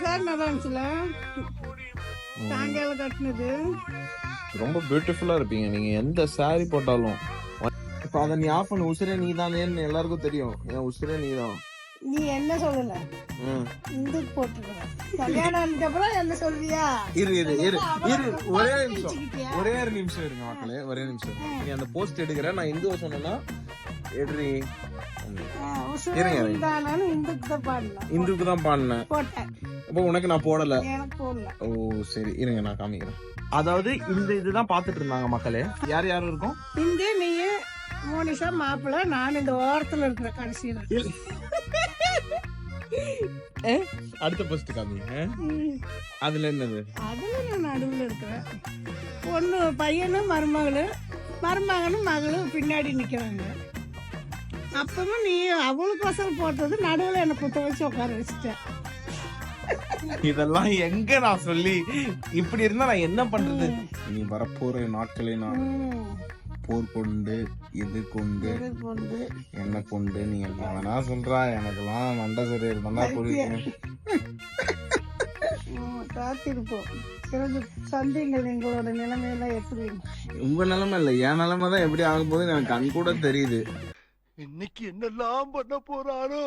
சாயங்காலம் கட்டினது ரொம்ப பியூட்டிஃபுல்லா இருப்பீங்க நீங்க எந்த சாரி போட்டாலும். இப்ப அத நீ ஆஃப் பண்ண உசுரே நீ தானேன்னு எல்லாருக்கும் தெரியும். என் உசுரே நீ தான். நீ என்ன சொல்லல இந்த போட்டுருக்க கல்யாணம் அப்புறம் என்ன சொல்றியா? இரு இரு இரு இரு ஒரே ஒரு நிமிஷம் இருங்க மக்களே, ஒரே நிமிஷம். நீ அந்த போஸ்ட் எடுக்கிற நான் இந்துவ சொன்னா எடுறி இந்துக்கு தான் பாடினேன். அப்போ உனக்கு நான் போடல. ஓ சரி இருங்க நான் காமிக்கிறேன். அதாவது இந்த இதுதான் பாத்துட்டு இருந்தாங்க மக்களே. யார் யாரும் இருக்கும்? இந்த நீ மோனிஷா மாப்பிள்ள நான் இந்த ஓரத்துல இருக்கிற கடைசியில. அடுத்த போஸ்ட் காமிங்க. அதுல என்னது? அதுல நான் நடுவுல இருக்கிறேன். பொண்ணு பையனும் மருமகளும் மகளும் பின்னாடி நிக்கிறாங்க. அப்பவும் நீ அவளுக்கோசரம் போட்டது நடுவுல என்ன குத்த வச்சு உட்கார வச்சுட்டேன். இதெல்லாம் எங்க நான் சொல்லி இப்படி இருந்தா நான் என்ன பண்றது? நீ வரப்போற நாட்களை நான் போர் கொண்டு இது கொண்டு என்ன கொண்டு நீ என்ன வேணா சொல்றா. எனக்கெல்லாம் மண்டை சரி இருந்தா புரியும். காத்திருப்போம் சந்தைங்கள் எங்களோட நிலைமையெல்லாம் எப்படி? உங்க நிலைமை இல்ல என் நிலைமை தான் எப்படி ஆகும் போது எனக்கு கண் கூட தெரியுது. இன்னைக்கு என்னெல்லாம் பண்ண போறாரோ.